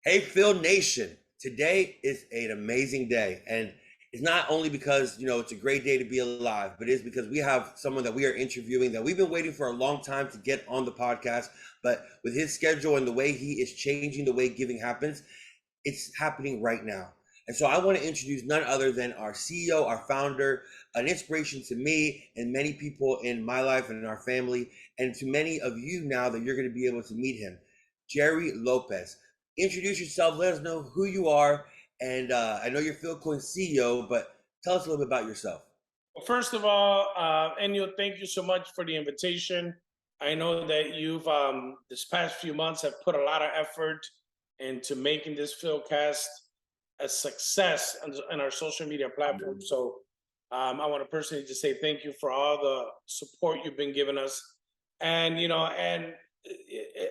Hey, Phil Nation. Today is an amazing day. And it's not only because, it's a great day to be alive, but it's because we have someone that we are interviewing that we've been waiting for a long time to get on the podcast. But with his schedule and the way he is changing the way giving happens, it's happening right now. And so I want to introduce none other than our CEO, our founder, an inspiration to me and many people in my life and in our family, and to many of you now that you're going to be able to meet him, Jerry Lopez. Introduce yourself, let us know who you are. And I know you're Philcoin CEO, but tell us a little bit about yourself. Well, first of all, Enyo, thank you so much for the invitation. I know that you've this past few months have put a lot of effort into making this Philcast a success on our social media platform. So I want to personally just say thank you for all the support you've been giving us. And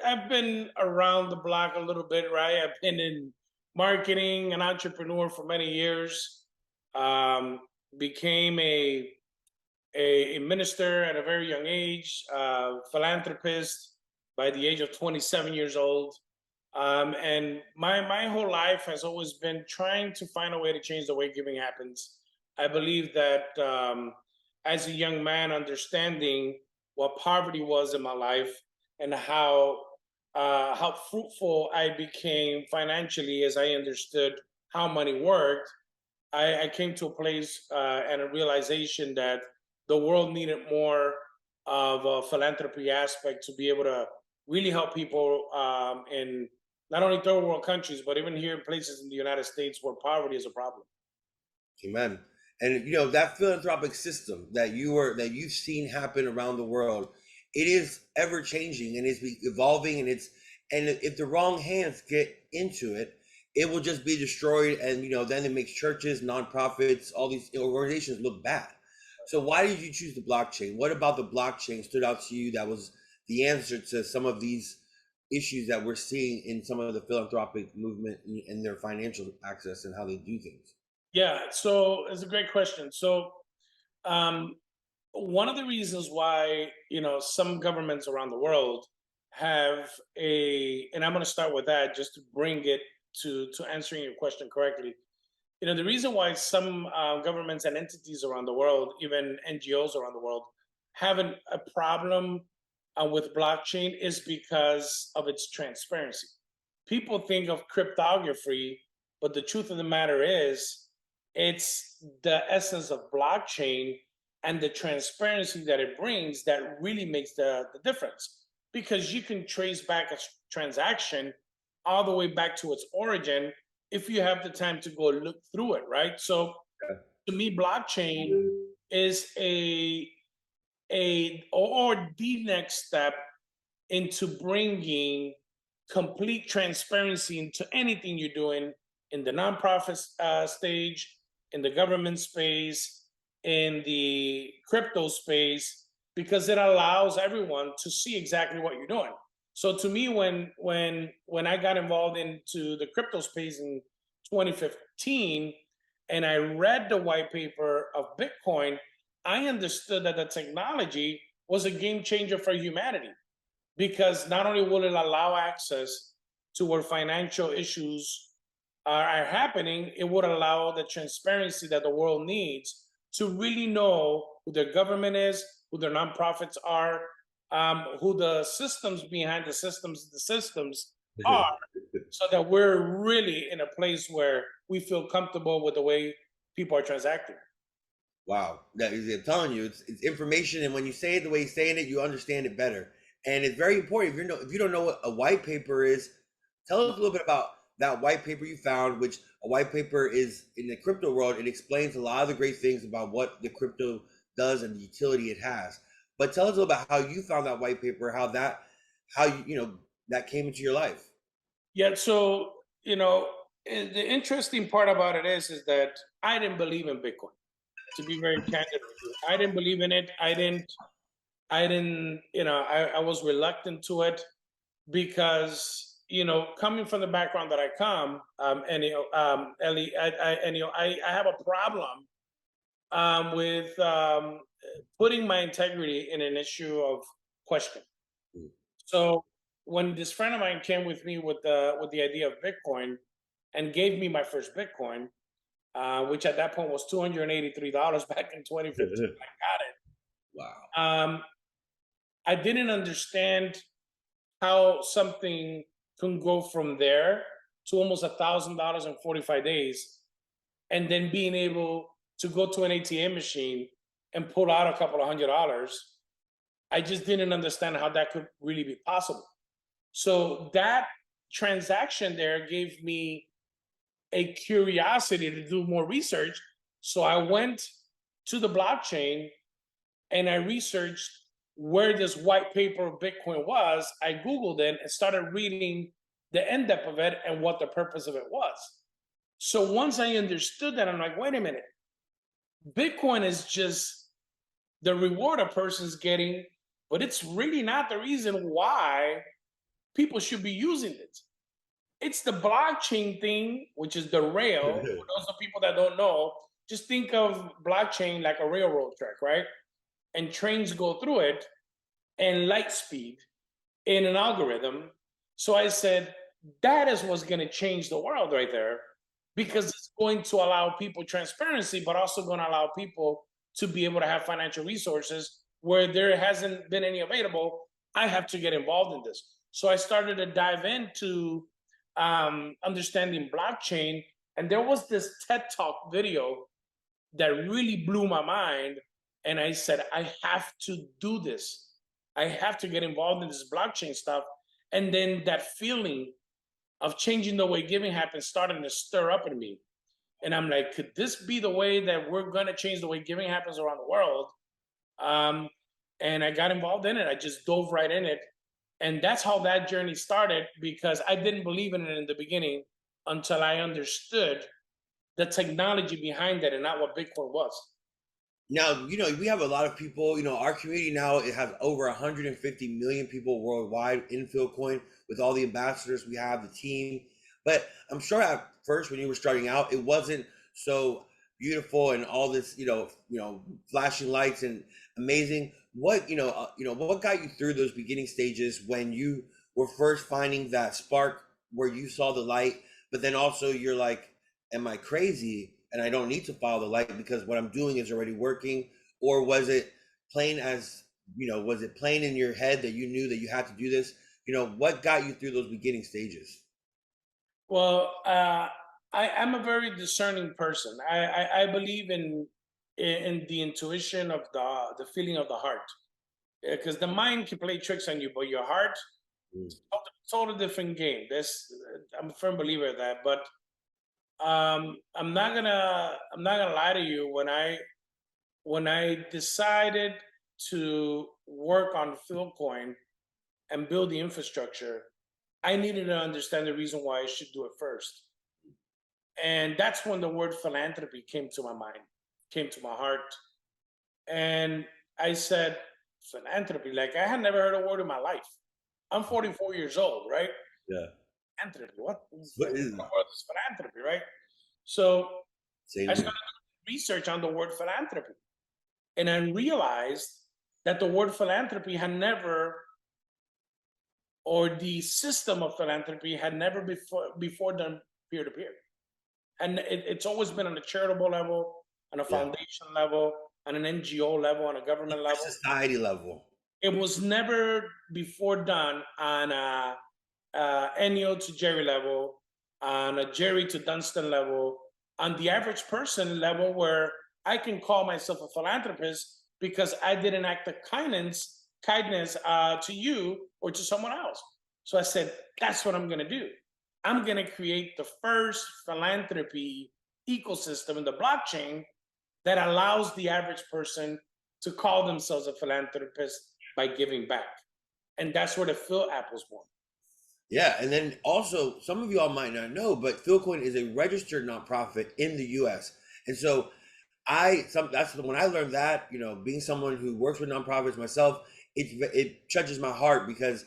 I've been around the block a little bit, right? I've been in marketing, an entrepreneur for many years. Um, Became a minister at a very young age, philanthropist by the age of 27 years old. And my whole life has always been trying to find a way to change the way giving happens. I believe that as a young man, understanding what poverty was in my life and how fruitful I became financially as I understood how money worked, I came to a place and a realization that the world needed more of a philanthropy aspect to be able to really help people in not only third world countries, but even here in places in the United States where poverty is a problem. Amen. And that philanthropic system that you've seen happen around the world, it is ever changing and it's evolving, and if the wrong hands get into it, it will just be destroyed. And then it makes churches, nonprofits, all these organizations look bad. So why did you choose the blockchain? What about the blockchain stood out to you that was the answer to some of these issues that we're seeing in some of the philanthropic movement and their financial access and how they do things? Yeah, so it's a great question. So um, one of the reasons why some governments around the world have and I'm going to start with that just to bring it to answering your question correctly. The reason why some governments and entities around the world, even NGOs around the world, have a problem with blockchain is because of its transparency. People think of cryptography, but the truth of the matter is, it's the essence of blockchain and the transparency that it brings that really makes the difference. Because you can trace back a transaction all the way back to its origin if you have the time to go look through it, right? So to me, blockchain is or the next step into bringing complete transparency into anything you're doing in the nonprofit stage, in the government space, in the crypto space, because it allows everyone to see exactly what you're doing. So to me, when I got involved into the crypto space in 2015, and I read the white paper of Bitcoin, I understood that the technology was a game changer for humanity, because not only will it allow access to where financial issues are happening, it would allow the transparency that the world needs to really know who their government is, who their nonprofits are, who the systems behind the systems are, so that we're really in a place where we feel comfortable with the way people are transacting. Wow, I'm telling you, it's information, and when you say it the way you're saying it, you understand it better. And it's very important. If you don't know what a white paper is, tell us a little bit about that white paper you found. Which a white paper is in the crypto world. It explains a lot of the great things about what the crypto does and the utility it has. But tell us a little about how you found that white paper, how that came into your life. Yeah, so the interesting part about it is that I didn't believe in Bitcoin. To be very candid with you, I didn't believe in it. I was reluctant to it because coming from the background that I come, and Ellie, I have a problem with putting my integrity in an issue of question. Mm. So when this friend of mine came with me with the idea of Bitcoin and gave me my first Bitcoin, which at that point was $283 back in 2015. Wow. I didn't understand how something can go from there to almost $1,000 in 45 days, and then being able to go to an ATM machine and pull out a couple of $100. I just didn't understand how that could really be possible. So that transaction there gave me a curiosity to do more research. So I went to the blockchain and I researched where this white paper of Bitcoin was. I Googled it and started reading the end depth of it and what the purpose of it was. So once I understood that, I'm like, wait a minute, Bitcoin is just the reward a person's getting, but it's really not the reason why people should be using it. It's the blockchain thing, which is the rail. For those of people that don't know, just think of blockchain like a railroad track, right? And trains go through it and light speed in an algorithm. So I said, that is what's going to change the world right there, because it's going to allow people transparency, but also going to allow people to be able to have financial resources where there hasn't been any available. I have to get involved in this. So I started to dive into understanding blockchain. And there was this TED Talk video that really blew my mind. And I said, I have to do this. I have to get involved in this blockchain stuff. And then that feeling of changing the way giving happens starting to stir up in me. And I'm like, could this be the way that we're going to change the way giving happens around the world? And I got involved in it. I just dove right in it. And that's how that journey started, because I didn't believe in it in the beginning until I understood the technology behind it and not what Bitcoin was. Now, we have a lot of people, our community now, it has over 150 million people worldwide in Philcoin with all the ambassadors we have, the team. But I'm sure at first when you were starting out, it wasn't so beautiful and all this, flashing lights and amazing. What got you through those beginning stages when you were first finding that spark where you saw the light, but then also you're like, am I crazy? And I don't need to follow the light because what I'm doing is already working? Or was it plain in your head that you knew that you had to do this? What got you through those beginning stages? Well, I'm a very discerning person. I believe in the intuition of the feeling of the heart, because the mind can play tricks on you, but your heart, it's a totally different game. I'm a firm believer of that. But I'm not gonna lie to you. When I decided to work on Philcoin and build the infrastructure, I needed to understand the reason why I should do it first. And that's when the word philanthropy came to my mind, came to my heart. And I said, philanthropy, like I had never heard a word in my life. I'm 44 years old, right? Yeah. Philanthropy, what is philanthropy, right? So I started doing research on the word philanthropy. And I realized that the word philanthropy had never, or the system of philanthropy had never before done peer-to-peer. And it's always been on a charitable level, on a foundation level, on an NGO level, on a government level. Society level. It was never before done on a Enyo to Jerry level, on a Jerry to Dunstan level, on the average person level, where I can call myself a philanthropist because I did an act of kindness to you or to someone else. So I said, that's what I'm going to do. I'm going to create the first philanthropy ecosystem in the blockchain that allows the average person to call themselves a philanthropist by giving back. And that's where the Phil app was born. Yeah, and then also, some of y'all might not know, but Philcoin is a registered nonprofit in the U.S. And so that's when I learned that, being someone who works with nonprofits myself, it touches my heart because,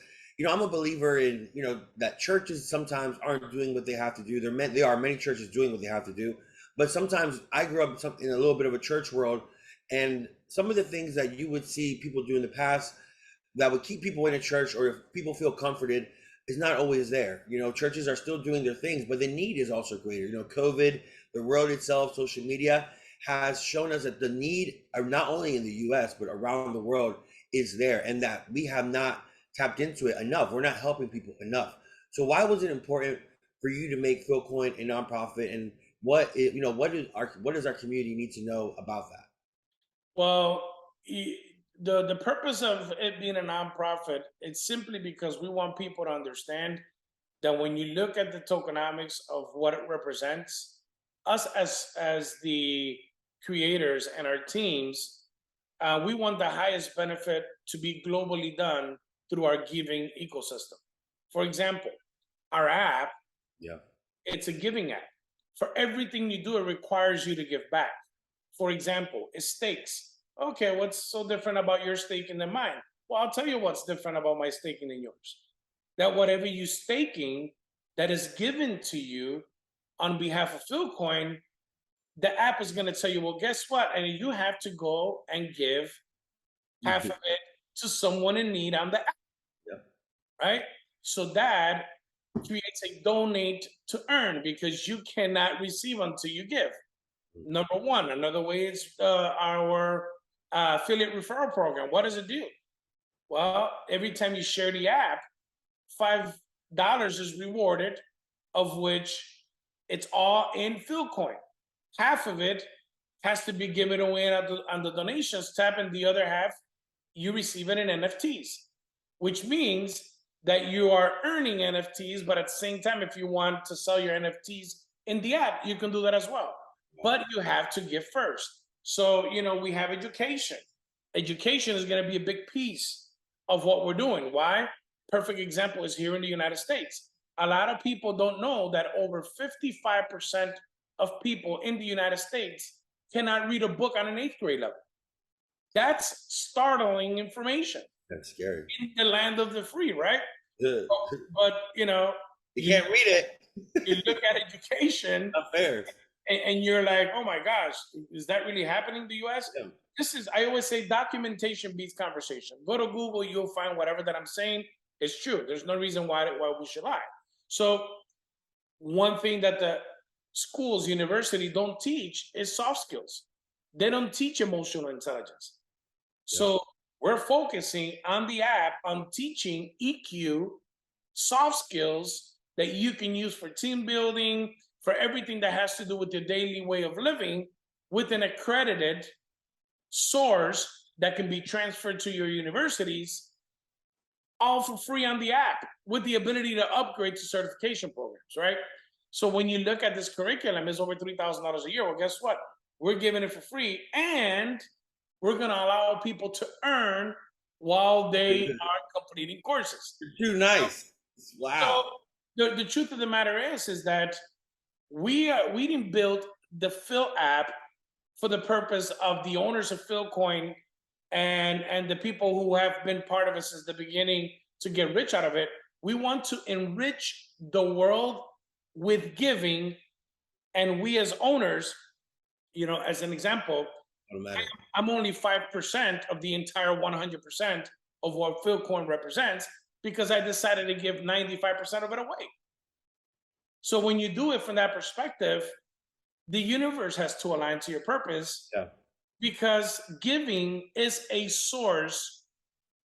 I'm a believer in, that churches sometimes aren't doing what they have to do. There are many churches doing what they have to do, but sometimes I grew up in a little bit of a church world, and some of the things that you would see people do in the past that would keep people in a church, or if people feel comforted, is not always there. You know, churches are still doing their things, but the need is also greater. You know, COVID, the world itself, social media has shown us that the need, not only in the US, but around the world, is there, and that we have not tapped into it enough. We're not helping people enough. So why was it important for you to make Philcoin a nonprofit, and what does our community need to know about that? Well, the purpose of it being a nonprofit, it's simply because we want people to understand that when you look at the tokenomics of what it represents, us as the creators and our teams, we want the highest benefit to be globally done through our giving ecosystem. For example, our app, Yeah. it's a giving app. For everything you do, it requires you to give back. For example, it's stakes. Okay, what's so different about your staking than mine? Well, I'll tell you what's different about my staking than yours. That whatever you staking that is given to you on behalf of Philcoin, the app is going to tell you, well, guess what? And you have to go and give half of it to someone in need on the app, Yeah. right? So that creates a donate to earn, because you cannot receive until you give. Number one. Another way is our affiliate referral program. What does it do? Well, every time you share the app, $5 is rewarded, of which it's all in Philcoin. Half of it has to be given away on the donations tab, and the other half you receive it in NFTs, which means that you are earning NFTs, but at the same time, if you want to sell your NFTs in the app, you can do that as well. But you have to give first. So, we have education. Education is going to be a big piece of what we're doing. Why? Perfect example is here in the United States. A lot of people don't know that over 55% of people in the United States cannot read a book on an 8th grade level. That's startling information. That's scary. In the land of the free, right? But you can't read it. You look at education. Not fair. And you're like, oh my gosh, is that really happening in the US? Yeah. I always say documentation beats conversation. Go to Google, you'll find whatever that I'm saying is true. There's no reason why we should lie. So one thing that the schools, university don't teach is soft skills. They don't teach emotional intelligence. Yeah. So we're focusing on the app on teaching EQ, soft skills that you can use for team building, for everything that has to do with your daily way of living, with an accredited source that can be transferred to your universities, all for free on the app, with the ability to upgrade to certification programs, right? So when you look at this curriculum, it's over $3,000 a year. Well, guess what? We're giving it for free, and we're going to allow people to earn while they are completing courses. You're too nice. Wow. So the truth of the matter is that we didn't build the Phil app for the purpose of the owners of Philcoin and the people who have been part of it since the beginning to get rich out of it. We want to enrich the world with giving, and we as owners, as an example, I'm only 5% of the entire 100% of what Philcoin represents, because I decided to give 95% of it away. So when you do it from that perspective, the universe has to align to your purpose. Yeah. Because giving is a source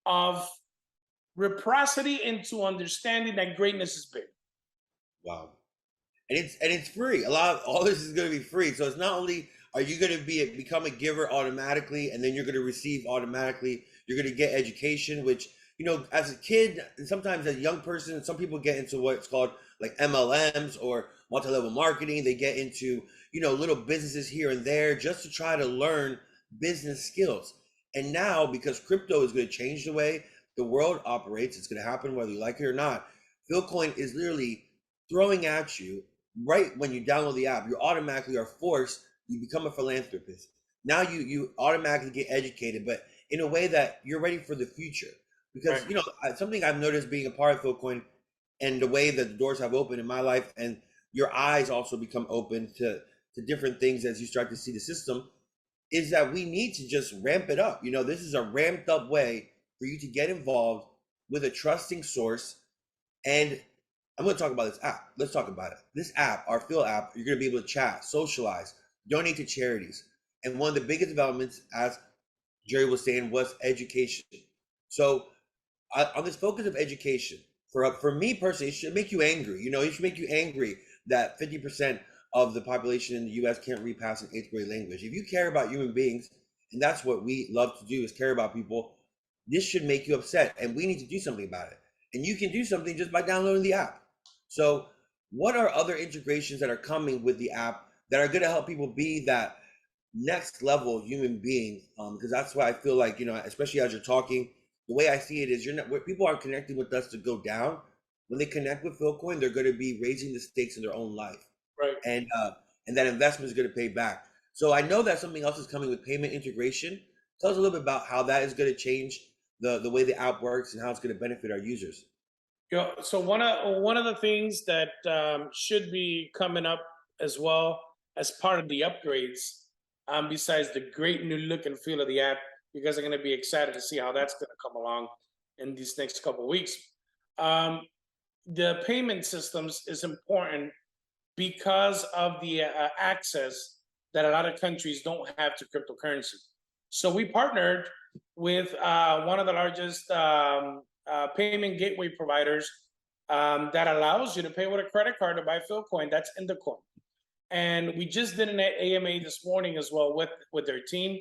of reciprocity into understanding that greatness is big. Wow. And it's free. All this is going to be free. So it's not only are you going to become a giver automatically, and then you're going to receive automatically. You're going to get education, which, as a kid, and sometimes as a young person, some people get into what's called like MLMs or multi-level marketing. They get into, little businesses here and there just to try to learn business skills. And now, because crypto is going to change the way the world operates, it's going to happen whether you like it or not. Philcoin is literally throwing at you right when you download the app. You automatically are forced. You become a philanthropist. Now you automatically get educated, but in a way that you're ready for the future. Because something I've noticed being a part of Philcoin, and the way that the doors have opened in my life, and your eyes also become open to different things as you start to see the system, is that we need to just ramp it up. This is a ramped up way for you to get involved with a trusting source. And I'm going to talk about this app. Let's talk about it. This app, our Phil app, you're going to be able to chat, socialize, donate to charities. And one of the biggest developments, as Jerry was saying, was education. So on this focus of education, for me personally, it should make you angry. You know, it should make you angry that 50% of the population in the U.S. can't read past an 8th grade language. If you care about human beings, and that's what we love to do, is care about people, this should make you upset, and we need to do something about it. And you can do something just by downloading the app. So what are other integrations that are coming with the app that are going to help people be that next level human being? Because that's why I feel like, you know, especially as you're talking, the way I see it is, you're not, where people are connecting with us to go down. When they connect with Philcoin, they're going to be raising the stakes in their own life, Right. And that investment is going to pay back. So I know that something else is coming with payment integration. Tell us a little bit about how that is going to change the way the app works and how it's going to benefit our users. So one of the things that should be coming up as well as part of the upgrades, besides the great new look and feel of the app, you guys are going to be excited to see how that's going to come along in these next couple of weeks. The payment systems is important because of the access that a lot of countries don't have to cryptocurrency. So we partnered with one of the largest payment gateway providers that allows you to pay with a credit card to buy Philcoin. That's Indicoin. And we just did an AMA this morning as well with their team.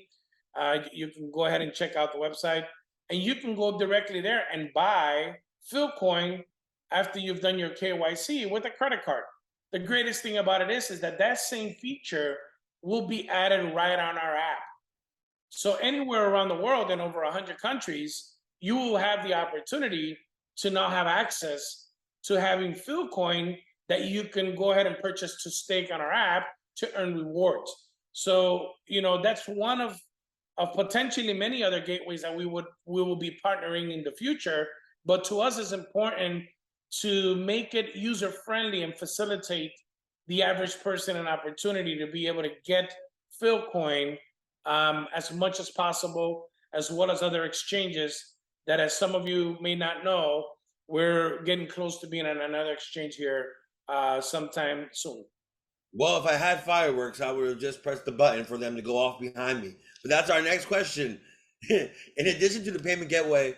You can go ahead and check out the website, and you can go directly there and buy Philcoin after you've done your KYC with a credit card. The greatest thing about it is that that same feature will be added right on our app. So anywhere around the world in over 100 countries, you will have the opportunity to now have access to having Philcoin that you can go ahead and purchase to stake on our app to earn rewards. So, you know, that's one of potentially many other gateways that we will be partnering in the future. But to us, it's important to make it user friendly and facilitate the average person an opportunity to be able to get Philcoin as much as possible, as well as other exchanges that, as some of you may not know, we're getting close to being on another exchange here sometime soon. Well, if I had fireworks, I would have just pressed the button for them to go off behind me. But that's our next question. In addition to the payment gateway,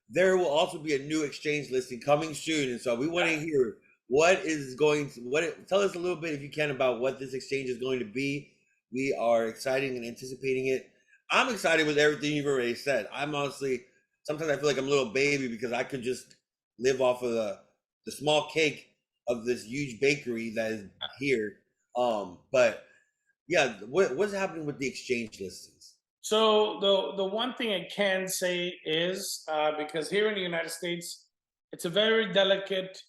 there will also be a new exchange listing coming soon. And so we want to hear tell us a little bit, if you can, about what this exchange is going to be. We are excited and anticipating it. I'm excited with everything you've already said. I'm honestly, sometimes I feel like I'm a little baby because I could just live off of the small cake of this huge bakery that is here. But yeah, what's happening with the exchange listings? So the one thing I can say is because here in the United States, it's a very delicate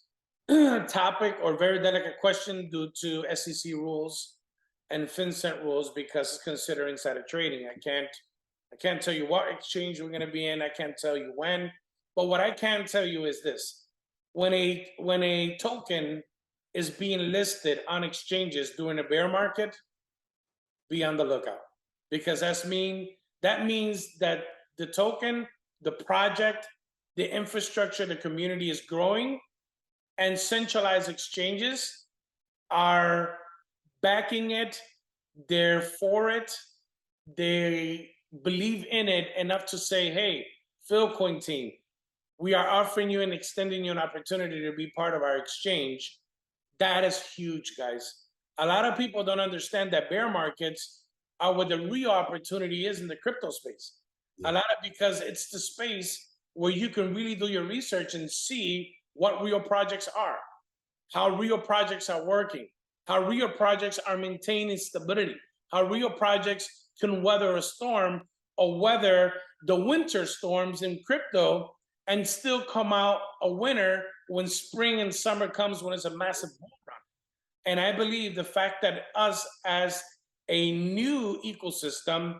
topic or very delicate question due to SEC rules and FinCEN rules, because it's considered insider trading. I can't tell you what exchange we're going to be in. I can't tell you when. But what I can tell you is this: when a token is being listed on exchanges during a bear market, be on the lookout, because that means that the token, the project, the infrastructure, the community is growing, and centralized exchanges are backing it. They're for it. They believe in it enough to say, hey, Philcoin team, we are offering you and extending you an opportunity to be part of our exchange. That is huge, guys. A lot of people don't understand that bear markets are where the real opportunity is in the crypto space. Because it's the space where you can really do your research and see what real projects are, how real projects are working, how real projects are maintaining stability, how real projects can weather a storm or weather the winter storms in crypto and still come out a winner when spring and summer comes, when it's a massive bull run. And I believe the fact that us as a new ecosystem,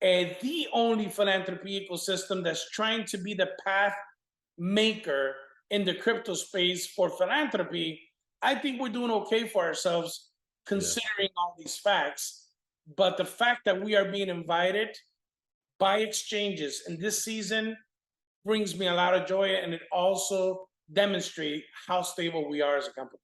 the only philanthropy ecosystem that's trying to be the path maker in the crypto space for philanthropy, I think we're doing okay for ourselves considering all these facts. But the fact that we are being invited by exchanges in this season brings me a lot of joy, and it also demonstrates how stable we are as a company.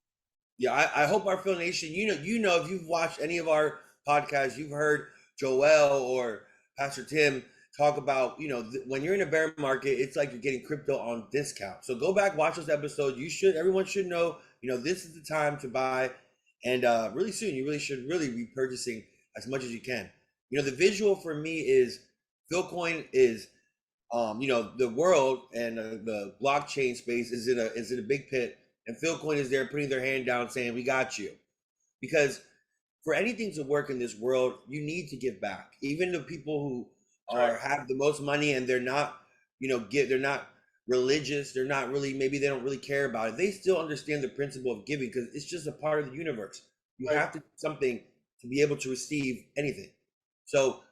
Yeah, I hope our Phil Nation, if you've watched any of our podcasts, you've heard Joel or Pastor Tim talk about, when you're in a bear market, it's like you're getting crypto on discount. So go back, watch those episodes. Everyone should know, this is the time to buy. And really soon, you really should really be purchasing as much as you can. The visual for me is Philcoin is, the world and the blockchain space is in a big pit, and Philcoin is there putting their hand down saying, "We got you." Because for anything to work in this world, you need to give back. Even the people who have the most money and they're not, they're not religious, they're not really, maybe they don't really care about it. They still understand the principle of giving because it's just a part of the universe. You have to do something to be able to receive anything. So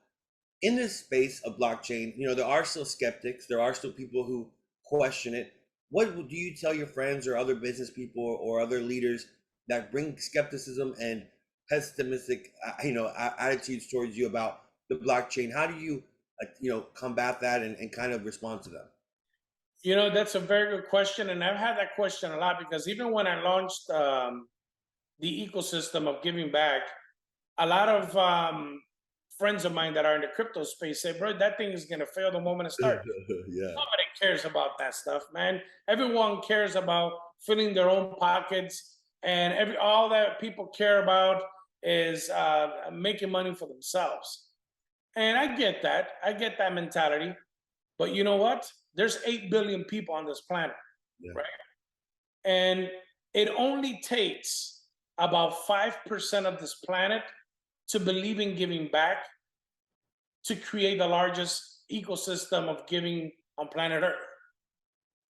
in this space of blockchain, there are still skeptics. There are still people who question it. What do you tell your friends or other business people or other leaders that bring skepticism and pessimistic, attitudes towards you about the blockchain? How do you, combat that and kind of respond to them? That's a very good question, and I've had that question a lot because even when I launched the ecosystem of giving back, a lot of friends of mine that are in the crypto space say, "Bro, that thing is gonna fail the moment it starts." Yeah. Nobody cares about that stuff, man. Everyone cares about filling their own pockets, and all that people care about is making money for themselves. And I get that. I get that mentality. But you know what? There's 8 billion people on this planet, Yeah. right? And it only takes about 5% of this planet to believe in giving back to create the largest ecosystem of giving on planet Earth.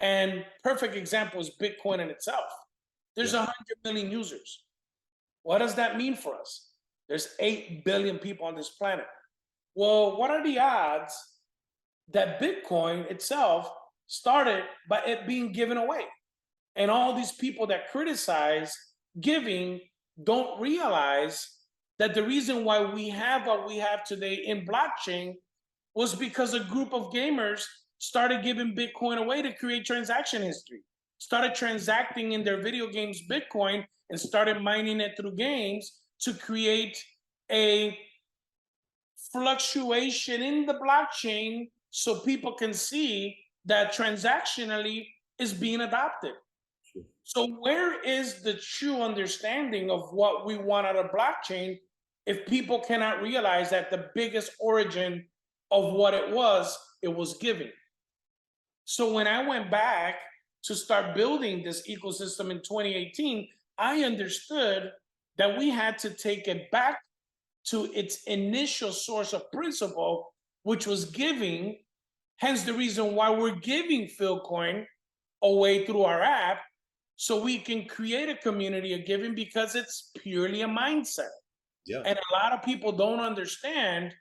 And perfect example is Bitcoin in itself. There's Yeah. 100 million users. What does that mean for us? There's 8 billion people on this planet. Well, what are the odds that Bitcoin itself started by it being given away? And all these people that criticize giving don't realize that the reason why we have what we have today in blockchain was because a group of gamers started giving Bitcoin away to create transaction history, started transacting in their video games Bitcoin, and started mining it through games to create a fluctuation in the blockchain so people can see that transactionally is being adopted. So where is the true understanding of what we want out of blockchain if people cannot realize that the biggest origin of what it was giving? So when I went back to start building this ecosystem in 2018, I understood that we had to take it back to its initial source of principle, which was giving. Hence the reason why we're giving Philcoin away through our app, so we can create a community of giving because it's purely a mindset. Yeah. And a lot of people don't understand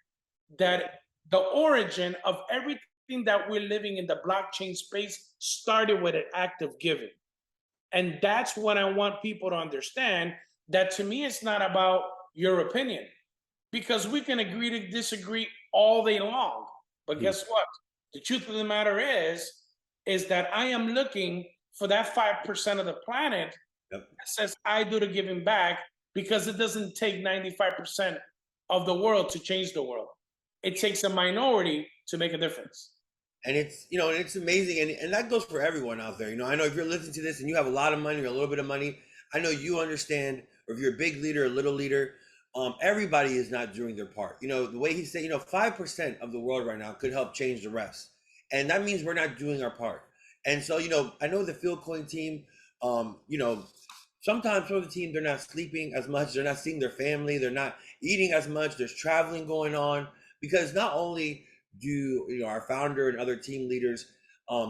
that the origin of everything that we're living in the blockchain space started with an act of giving. And that's what I want people to understand, that to me, it's not about your opinion, because we can agree to disagree all day long. But guess what? The truth of the matter is that I am looking for that 5% of the planet that says I do the giving back, because it doesn't take 95% of the world to change the world. It takes a minority to make a difference. And it's amazing. And that goes for everyone out there. I know if you're listening to this and you have a lot of money or a little bit of money, I know you understand, or if you're a big leader, a little leader, everybody is not doing their part. The way he said, 5% of the world right now could help change the rest. And that means we're not doing our part. And so, I know the Philcoin team, sometimes for the team, they're not sleeping as much. They're not seeing their family. They're not eating as much. There's traveling going on, because not only do, our founder and other team leaders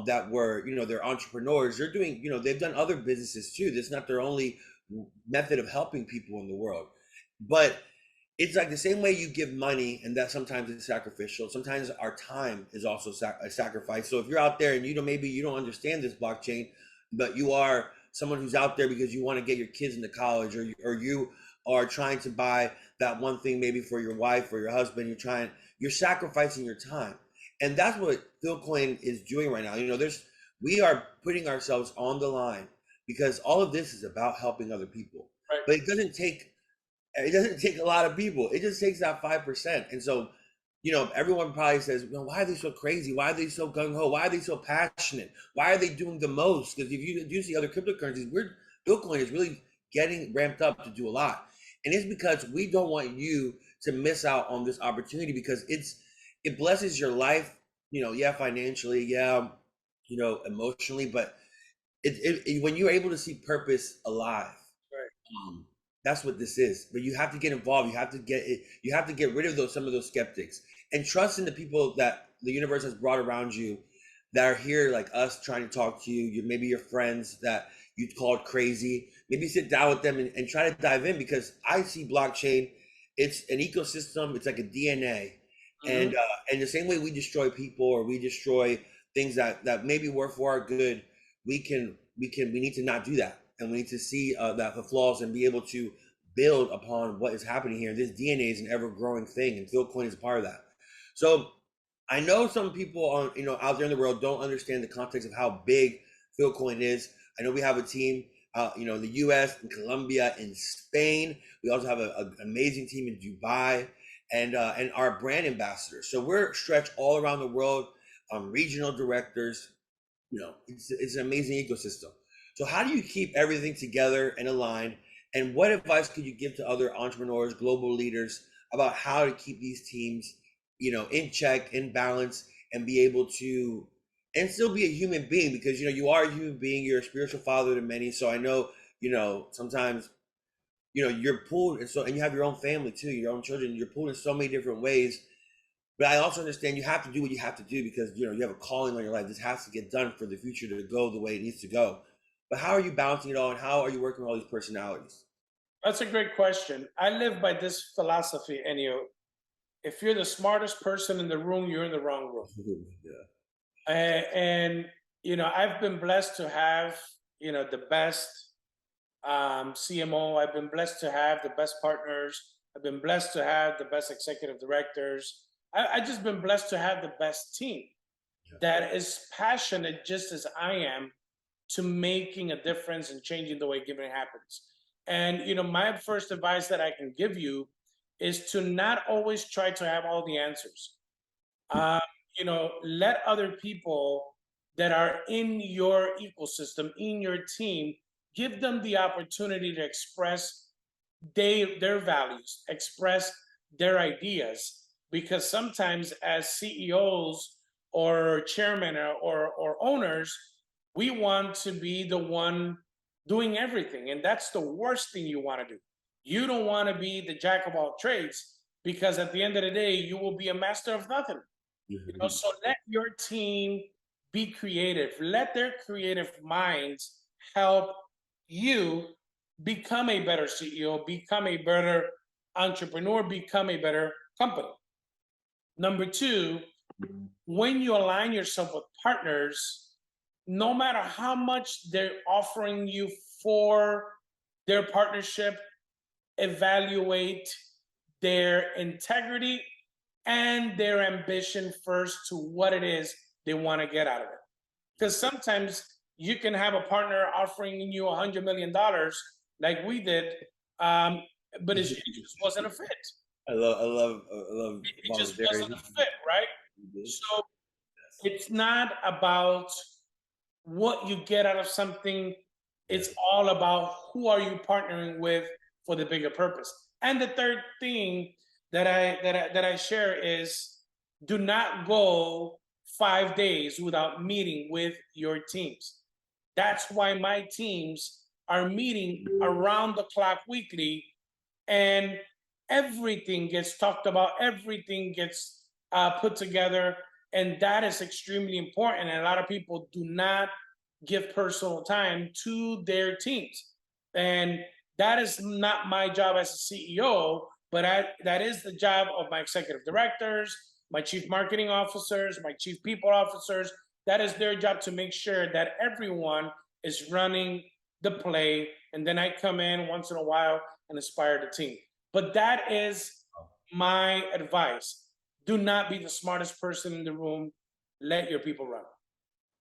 that were, they're entrepreneurs, they're doing, they've done other businesses too. That's not their only method of helping people in the world. But it's like the same way you give money, and that sometimes it's sacrificial. Sometimes our time is also a sacrifice. So if you're out there and maybe you don't understand this blockchain, but you are someone who's out there because you want to get your kids into college, or you are trying to buy that one thing maybe for your wife or your husband, you're sacrificing your time. And that's what Philcoin is doing right now. We are putting ourselves on the line because all of this is about helping other people. Right. But it doesn't take a lot of people. It just takes that 5%. And so, everyone probably says, well, why are they so crazy? Why are they so gung-ho? Why are they so passionate? Why are they doing the most? Because if you do see other cryptocurrencies, Bitcoin is really getting ramped up to do a lot. And it's because we don't want you to miss out on this opportunity because it blesses your life, financially, emotionally, but when you're able to see purpose alive, Right. that's what this is. But you have to get involved. You have to get it. You have to get rid of some of those skeptics and trust in the people that the universe has brought around you that are here like us trying to talk to you. Maybe your friends that you called crazy. Maybe sit down with them and try to dive in because I see blockchain. It's an ecosystem. It's like a DNA, Mhm. and the same way we destroy people or we destroy things that maybe were for our good, we need to not do that, and we need to see that the flaws and be able to build upon what is happening here. This DNA is an ever growing thing, and Philcoin is a part of that. So I know some people out there in the world don't understand the context of how big Philcoin is. I know we have a team, in the U.S., in Colombia, in Spain. We also have an amazing team in Dubai, and our brand ambassadors. So we're stretched all around the world. Regional directors. It's an amazing ecosystem. So how do you keep everything together and aligned? And what advice could you give to other entrepreneurs, global leaders about how to keep these teams, in check, in balance, and be able to, and still be a human being because you are a human being. You're a spiritual father to many. So I know, sometimes, you're pulled, and you have your own family too, your own children. You're pulled in so many different ways, but I also understand you have to do what you have to do because you have a calling on your life. This has to get done for the future to go the way it needs to go. But how are you balancing it all, and how are you working with all these personalities? That's a great question. I live by this philosophy, Enio. If you're the smartest person in the room, you're in the wrong room. Yeah. And I've been blessed to have the best CMO. I've been blessed to have the best partners. I've been blessed to have the best executive directors. I just been blessed to have the best team that is passionate just as I am to making a difference and changing the way giving happens. And my first advice that I can give you is to not always try to have all the answers. Uh, let other people that are in your ecosystem, in your team, give them the opportunity to express their values, express their ideas. Because sometimes, as CEOs or chairmen or owners, we want to be the one doing everything. And that's the worst thing you want to do. You don't want to be the jack of all trades because at the end of the day, you will be a master of nothing. So let your team be creative. Let their creative minds help you become a better CEO, become a better entrepreneur, become a better company. Number two, when you align yourself with partners, no matter how much they're offering you for their partnership, evaluate their integrity and their ambition first to what it is they want to get out of it. Because sometimes you can have a partner offering you $100 million like we did, but it just wasn't a fit. I love It just volunteering. wasn't a fit, right? So it's not about what you get out of something. It's all about who are you partnering with for the bigger purpose. And the third thing that I share is do not go 5 days without meeting with your teams. That's why my teams are meeting around the clock weekly, and everything gets talked about, everything gets put together, and that is extremely important. And a lot of people do not give personal time to their teams, and that is not my job as a CEO, but that is the job of my executive directors, my chief marketing officers, my chief people officers. That is their job to make sure that everyone is running the play, and then I come in once in a while and inspire the team. But that is my advice. Do not be the smartest person in the room. Let your people run.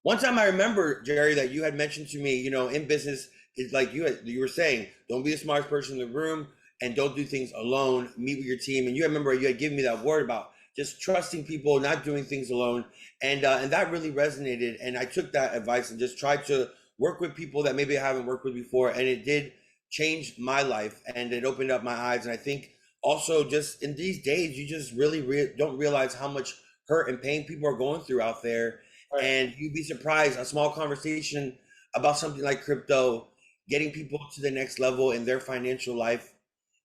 One time I remember, Jerry, that you had mentioned to me, in business, it's like you were saying, don't be the smartest person in the room and don't do things alone. Meet with your team. And you remember you had given me that word about just trusting people, not doing things alone, and that really resonated. And I took that advice and just tried to work with people that maybe I haven't worked with before, and it did change my life and it opened up my eyes. And I think also just in these days, you just really don't realize how much hurt and pain people are going through out there. Right. And you'd be surprised, a small conversation about something like crypto, getting people to the next level in their financial life.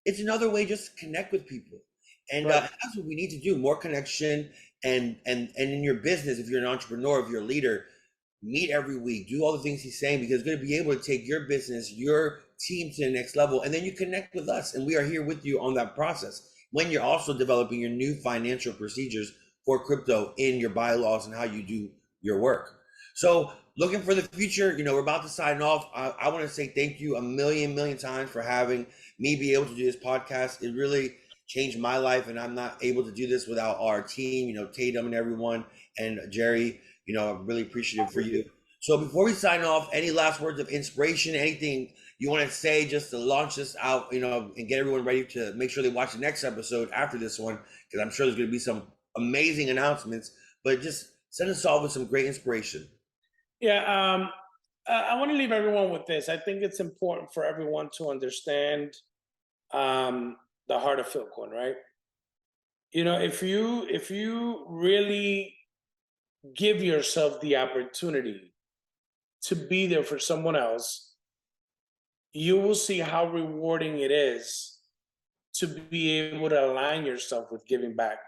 It's another way just to connect with people. And Right. that's what we need to do, more connection. And in your business, if you're an entrepreneur, if you're a leader, meet every week, do all the things he's saying, because it's going to be able to take your business, your team to the next level. And then you connect with us, and we are here with you on that process when you're also developing your new financial procedures for crypto in your bylaws and how you do your work. So looking for the future, we're about to sign off. I want to say thank you a million times for having me be able to do this podcast. It really changed my life, and I'm not able to do this without our team, Tatum and everyone, and Jerry. I'm really appreciative for you. So before we sign off, any last words of inspiration, anything you want to say just to launch this out, and get everyone ready to make sure they watch the next episode after this one, because I'm sure there's going to be some amazing announcements, but just send us off with some great inspiration. Yeah, I want to leave everyone with this. I think it's important for everyone to understand the heart of Philcoin, right? If you really give yourself the opportunity to be there for someone else, you will see how rewarding it is to be able to align yourself with giving back.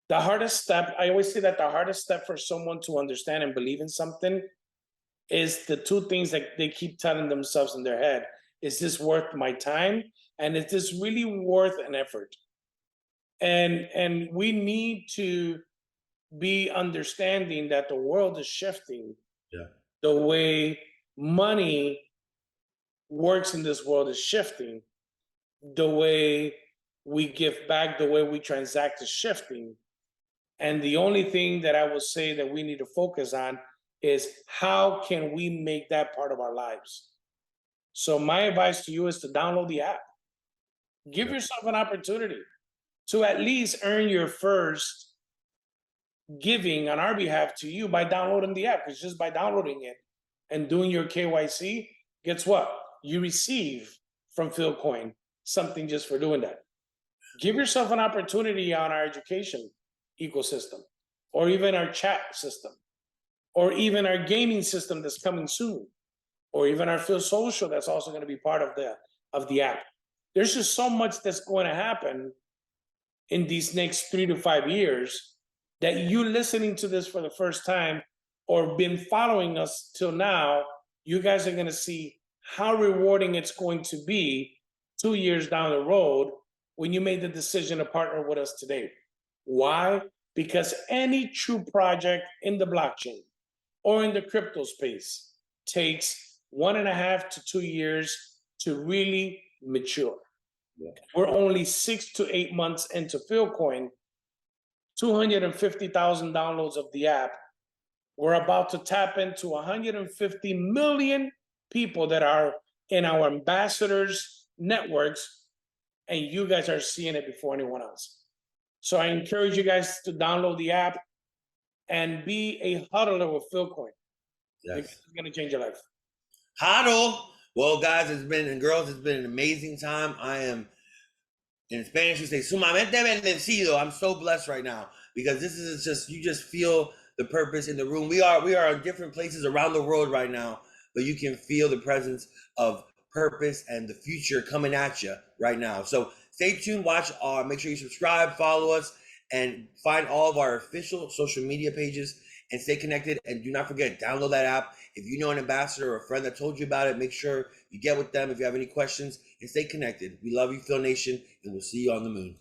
The hardest step, I always say that the hardest step for someone to understand and believe in something is the two things that they keep telling themselves in their head. Is this worth my time? And is this really worth an effort? And we need to be understanding that the world is shifting. Yeah. The way money works in this world is shifting. The way we give back, the way we transact is shifting. And the only thing that I would say that we need to focus on is how can we make that part of our lives? So my advice to you is to download the app. Give yourself an opportunity to at least earn your first giving on our behalf to you by downloading the app. Because just by downloading it and doing your KYC, guess what? You receive from Philcoin something just for doing that. Give yourself an opportunity on our education ecosystem, or even our chat system, or even our gaming system that's coming soon, or even our Phil Social that's also going to be part of the app. There's just so much that's going to happen in these next 3 to 5 years that you listening to this for the first time or been following us till now, you guys are going to see how rewarding it's going to be 2 years down the road when you made the decision to partner with us today. Why? Because any true project in the blockchain or in the crypto space takes 1.5 to 2 years to really mature. Yeah. We're only 6 to 8 months into Philcoin, 250,000 downloads of the app. We're about to tap into 150 million people that are in our ambassadors networks, and you guys are seeing it before anyone else. So I encourage you guys to download the app and be a hodler with Philcoin. Yes. It's going to change your life. Hodl. Well, guys, it's been an amazing time. I am, in Spanish, we say, sumamente bendecido. I'm so blessed right now because this is just, you just feel the purpose in the room. We are in different places around the world right now, but you can feel the presence of purpose and the future coming at you right now. So stay tuned, watch, make sure you subscribe, follow us, and find all of our official social media pages and stay connected. And do not forget, download that app. If you know an ambassador or a friend that told you about it, make sure you get with them if you have any questions and stay connected. We love you, Phil Nation, and we'll see you on the moon.